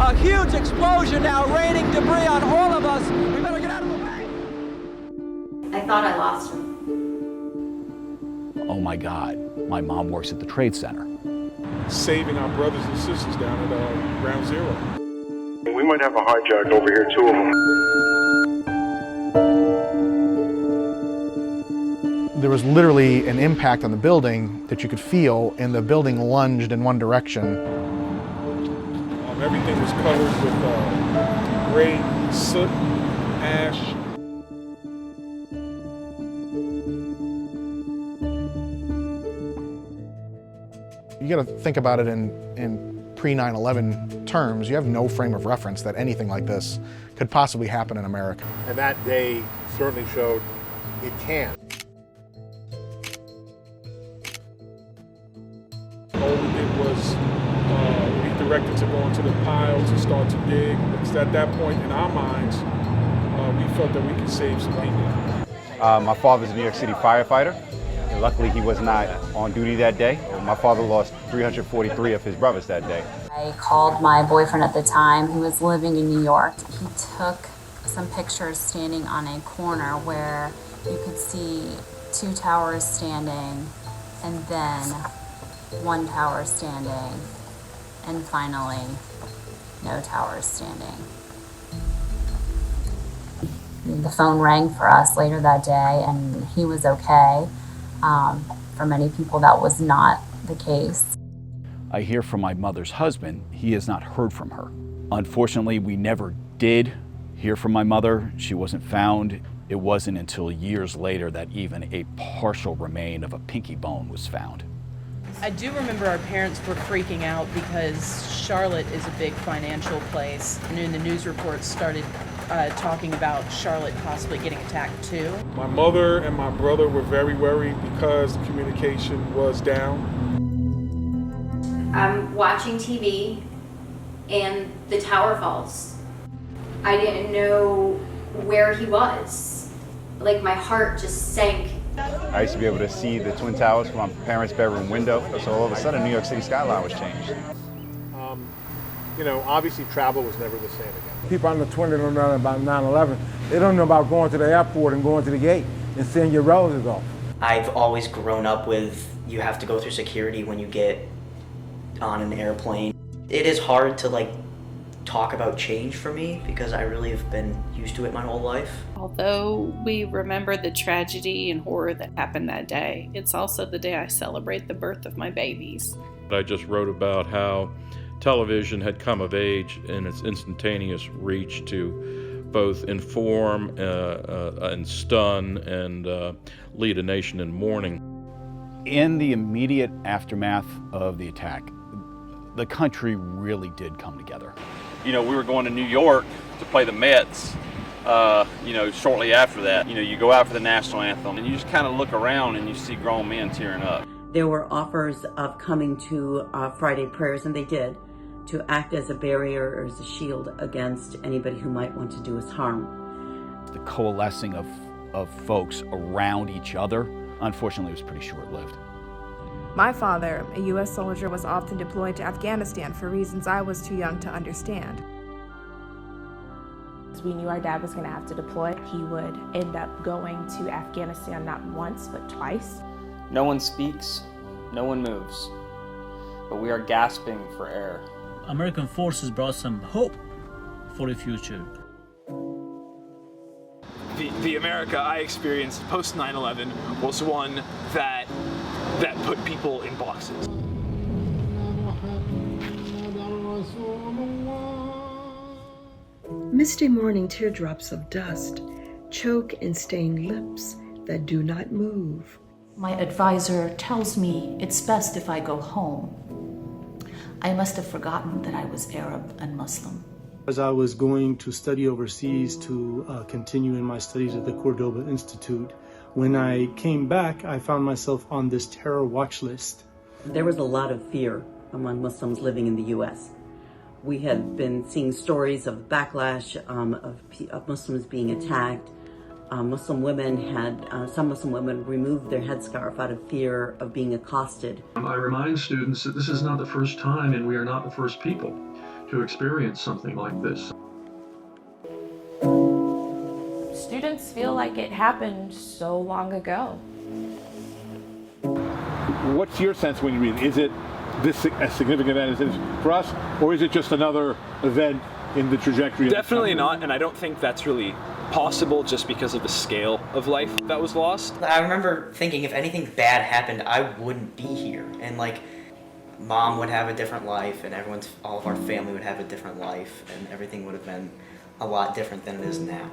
A huge explosion now raining debris on all of us. We better get out of the way. I thought I lost him. Oh my God, my mom works at the Trade Center. Saving our brothers and sisters down at Ground Zero. We might have a hijack over here, two of them. There was literally an impact on the building that you could feel, and the building lunged in one direction. Everything was covered with gray soot, ash. You got to think about it in pre-9/11 terms. You have no frame of reference that anything like this could possibly happen in America. And that day certainly showed it can. All we did was be directed to go into the piles and start to dig. Because at that point in our minds, we felt that we could save some people. My father's a New York City firefighter. And luckily, he was not on duty that day. My father lost 343 of his brothers that day. I called my boyfriend at the time, who was living in New York. He took some pictures standing on a corner where you could see 2 towers standing, and then 1 tower standing, and finally, no towers standing. The phone rang for us later that day, and he was okay. For many people, that was not the case. I hear from my mother's husband, he has not heard from her. Unfortunately, we never did hear from my mother. She wasn't found. It wasn't until years later that even a partial remain of a pinky bone was found. I do remember our parents were freaking out because Charlotte is a big financial place, and then the news reports started talking about Charlotte possibly getting attacked too. My mother and my brother were very worried because the communication was down. I'm watching TV and the tower falls. I didn't know where he was. Like, my heart just sank. I used to be able to see the Twin Towers from my parents' bedroom window. So all of a sudden, New York City skyline was changed. Obviously travel was never the same again. People on the 20 don't know about 9/11. They don't know about going to the airport and going to the gate and seeing your relatives off. I've always grown up with you have to go through security when you get on an airplane. It is hard to talk about change for me because I really have been used to it my whole life. Although we remember the tragedy and horror that happened that day, it's also the day I celebrate the birth of my babies. I just wrote about how television had come of age in its instantaneous reach to both inform and stun and lead a nation in mourning. In the immediate aftermath of the attack, the country really did come together. We were going to New York to play the Mets, shortly after that. You go out for the national anthem and you just kind of look around and you see grown men tearing up. There were offers of coming to Friday prayers, and they did, to act as a barrier or as a shield against anybody who might want to do us harm. The coalescing of folks around each other, unfortunately, was pretty short-lived. My father, a U.S. soldier, was often deployed to Afghanistan for reasons I was too young to understand. We knew our dad was going to have to deploy. He would end up going to Afghanistan not once, but twice. No one speaks, no one moves, but we are gasping for air. American forces brought some hope for the future. The America I experienced post 9/11 was one that put people in boxes. Misty morning teardrops of dust choke and stain lips that do not move. My advisor tells me it's best if I go home. I must have forgotten that I was Arab and Muslim. As I was going to study overseas to continue in my studies at the Cordoba Institute, when I came back, I found myself on this terror watch list. There was a lot of fear among Muslims living in the U.S. We had been seeing stories of backlash, of Muslims being attacked. Some Muslim women removed their headscarf out of fear of being accosted. I remind students that this is not the first time and we are not the first people to experience something like this. Students feel like it happened so long ago. What's your sense when you read it? Is it this a significant event as it is for us, or is it just another event in the trajectory? Definitely not, and I don't think that's really possible just because of the scale of life that was lost. I remember thinking if anything bad happened, I wouldn't be here, and like Mom would have a different life, and all of our family would have a different life, and everything would have been a lot different than it is now.